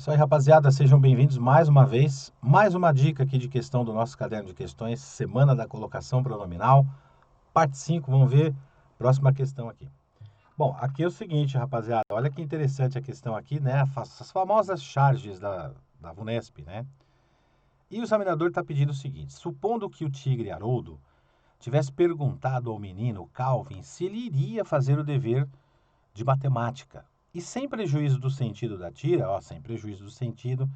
Isso aí, rapaziada, sejam bem-vindos mais uma vez. Mais uma dica aqui de questão do nosso caderno de questões, Semana da Colocação Pronominal, parte 5, vamos ver, próxima questão aqui. Bom, aqui é o seguinte, rapaziada, olha que interessante a questão aqui, né? As famosas charges da VUNESP, né? E o examinador está pedindo o seguinte: supondo que o tigre Haroldo tivesse perguntado ao menino Calvin se ele iria fazer o dever de matemática. E sem prejuízo do sentido da tira, sem prejuízo do sentido.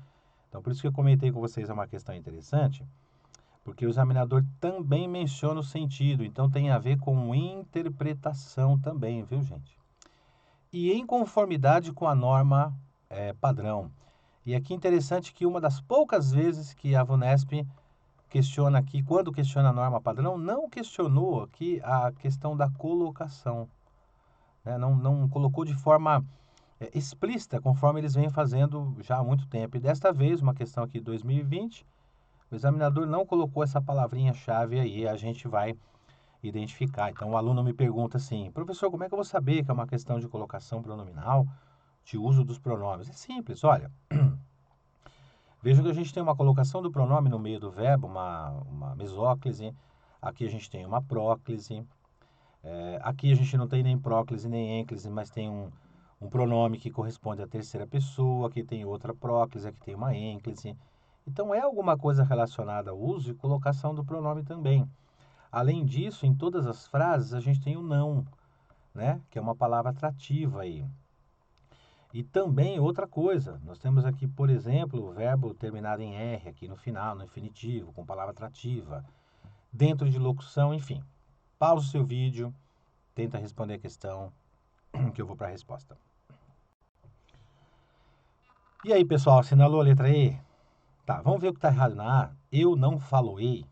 Então, por isso que eu comentei com vocês, é uma questão interessante, porque o examinador também menciona o sentido, então tem a ver com interpretação também, viu, gente? E em conformidade com a norma padrão. E aqui interessante que uma das poucas vezes que a VUNESP questiona aqui, quando questiona a norma padrão, não questionou aqui a questão da colocação. Né? Não colocou de forma explícita, conforme eles vêm fazendo já há muito tempo. E desta vez, uma questão aqui de 2020, o examinador não colocou essa palavrinha-chave aí, a gente vai identificar. Então, o aluno me pergunta assim: professor, como é que eu vou saber que é uma questão de colocação pronominal, de uso dos pronomes? É simples, olha. Veja que a gente tem uma colocação do pronome no meio do verbo, uma mesóclise. Aqui a gente tem uma próclise. Aqui a gente não tem nem próclise nem ênclise, mas tem um pronome que corresponde à terceira pessoa. Aqui tem outra próclise, aqui tem uma ênclise. Então, é alguma coisa relacionada ao uso e colocação do pronome também. Além disso, em todas as frases, a gente tem o não, né? Que é uma palavra atrativa aí. E também outra coisa, nós temos aqui, por exemplo, o verbo terminado em R, aqui no final, no infinitivo, com palavra atrativa. Dentro de locução, enfim. Pausa o seu vídeo, tenta responder a questão, que eu vou para a resposta. E aí, pessoal, assinalou a letra E? Tá, vamos ver o que está errado na A. Eu não faloei.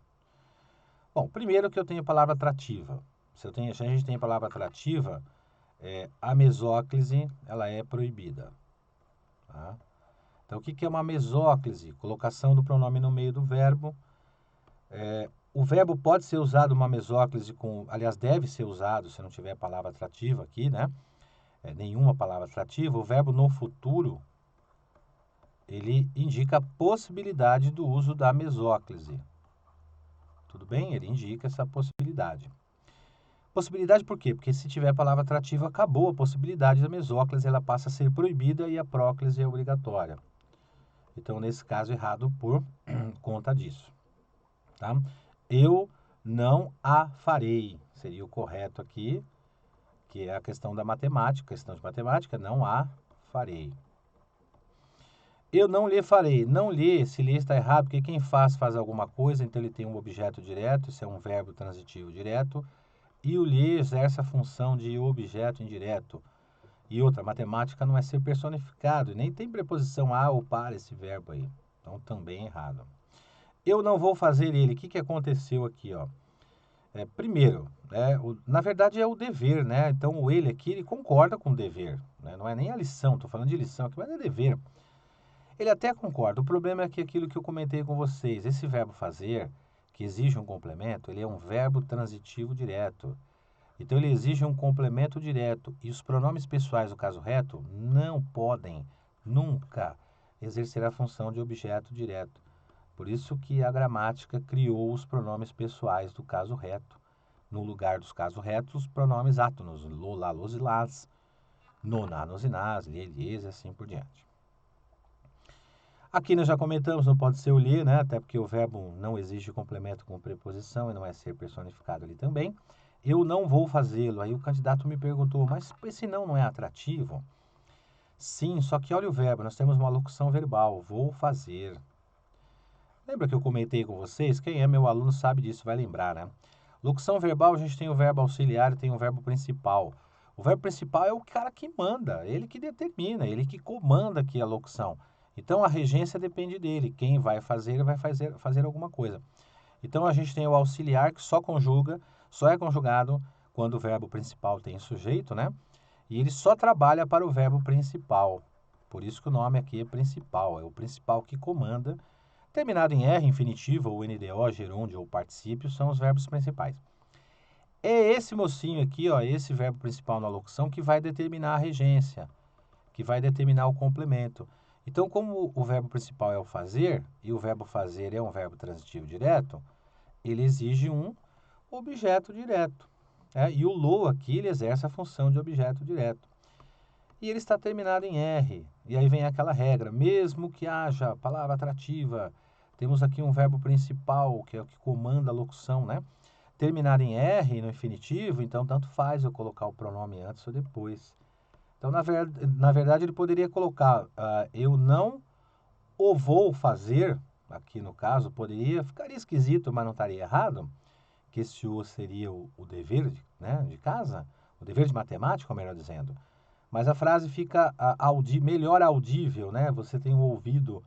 Bom, primeiro que eu tenho a palavra atrativa. Se a gente tem a palavra atrativa, a mesóclise, ela é proibida. Tá? Então, o que é uma mesóclise? Colocação do pronome no meio do verbo. O verbo pode ser usado uma mesóclise aliás, deve ser usado, se não tiver palavra atrativa aqui, né? Nenhuma palavra atrativa. O verbo no futuro, ele indica a possibilidade do uso da mesóclise. Tudo bem? Ele indica essa possibilidade. Possibilidade por quê? Porque se tiver palavra atrativa, acabou a possibilidade da mesóclise, ela passa a ser proibida e a próclise é obrigatória. Então, nesse caso, errado por conta disso. Tá? Eu não a farei. Seria o correto aqui, que é a questão da matemática. Questão de matemática, não a farei. Eu não lhe farei. Não lhe, se lhe está errado, porque quem faz alguma coisa, então ele tem um objeto direto, isso é um verbo transitivo direto, e o lhe exerce a função de objeto indireto. E outra, matemática não é ser personificado, e nem tem preposição a ou para esse verbo aí. Então, também errado. Eu não vou fazer ele. O que aconteceu aqui, ó? Primeiro, na verdade é o dever, né? Então, o ele aqui, ele concorda com o dever. Né? Não é nem a lição, estou falando de lição aqui, mas é dever. Ele até concorda. O problema é que aquilo que eu comentei com vocês, esse verbo fazer, que exige um complemento, ele é um verbo transitivo direto. Então, ele exige um complemento direto. E os pronomes pessoais, no caso reto, não podem nunca exercer a função de objeto direto. Por isso que a gramática criou os pronomes pessoais do caso reto. No lugar dos casos retos, os pronomes átonos, lo, lá, los e las, no, na, nos e nas, lhe, lhes e assim por diante. Aqui nós já comentamos, não pode ser o lhe, né? Até porque o verbo não exige complemento com preposição e não é ser personificado ali também. Eu não vou fazê-lo. Aí o candidato me perguntou, mas esse não é atrativo? Sim, só que olha o verbo, nós temos uma locução verbal, vou fazer. Lembra que eu comentei com vocês? Quem é meu aluno sabe disso, vai lembrar, né? Locução verbal, a gente tem o verbo auxiliar e tem o verbo principal. O verbo principal é o cara que manda, ele que determina, ele que comanda aqui a locução. Então, a regência depende dele. Quem vai fazer alguma coisa. Então, a gente tem o auxiliar que só é conjugado quando o verbo principal tem sujeito, né? E ele só trabalha para o verbo principal. Por isso que o nome aqui é principal. É o principal que comanda. Terminado em R, infinitivo, ou NDO, gerúndio ou particípio, são os verbos principais. É esse mocinho aqui, ó, esse verbo principal na locução, que vai determinar a regência, que vai determinar o complemento. Então, como o verbo principal é o fazer, e o verbo fazer é um verbo transitivo direto, ele exige um objeto direto. E o lo aqui, ele exerce a função de objeto direto. E ele está terminado em R. E aí vem aquela regra, mesmo que haja palavra atrativa, temos aqui um verbo principal, que é o que comanda a locução, né? Terminado em R, no infinitivo, então tanto faz eu colocar o pronome antes ou depois. Então, na verdade, ele poderia colocar eu não o vou fazer, aqui no caso, ficaria esquisito, mas não estaria errado, que esse o seria o dever de casa, o dever de matemática, melhor dizendo. Mas a frase fica melhor audível, né? Você tem um ouvido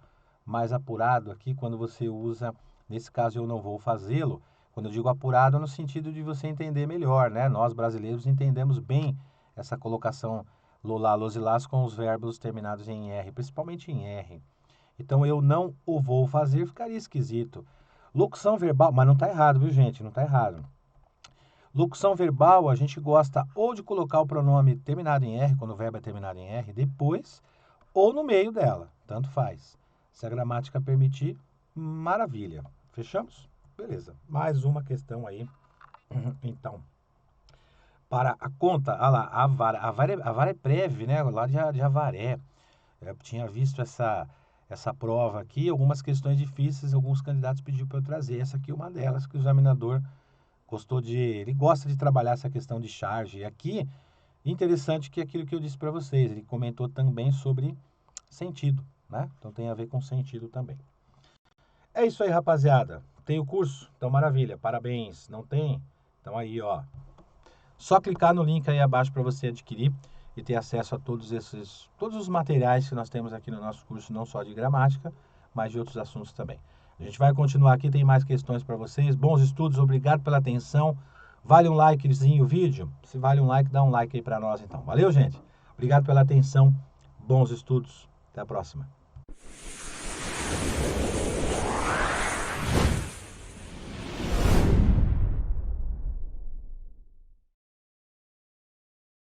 mais apurado aqui quando você usa, nesse caso eu não vou fazê-lo. Quando eu digo apurado, no sentido de você entender melhor, né? Nós brasileiros entendemos bem essa colocação lolá, losilás com os verbos terminados em R, principalmente em R. Então eu não o vou fazer ficaria esquisito. Locução verbal, mas não está errado, viu gente? Não está errado. Locução verbal, a gente gosta ou de colocar o pronome terminado em R, quando o verbo é terminado em R, depois, ou no meio dela, tanto faz. Se a gramática permitir, maravilha. Fechamos? Beleza. Mais uma questão aí. Então, para a conta, olha lá, a vara é breve, né? Lá de Avaré. Eu tinha visto essa prova aqui, algumas questões difíceis, alguns candidatos pediram para eu trazer. Essa aqui é uma delas que o examinador ele gosta de trabalhar essa questão de charge. E aqui, interessante que é aquilo que eu disse para vocês, ele comentou também sobre sentido, né? Então tem a ver com sentido também. É isso aí, rapaziada. Tem o curso? Então maravilha, parabéns. Não tem? Então aí, ó. Só clicar no link aí abaixo para você adquirir e ter acesso a todos os materiais que nós temos aqui no nosso curso, não só de gramática, mas de outros assuntos também. A gente vai continuar aqui, tem mais questões para vocês. Bons estudos, obrigado pela atenção. Vale um likezinho o vídeo? Se vale um like, dá um like aí para nós então. Valeu, gente? Obrigado pela atenção. Bons estudos. Até a próxima.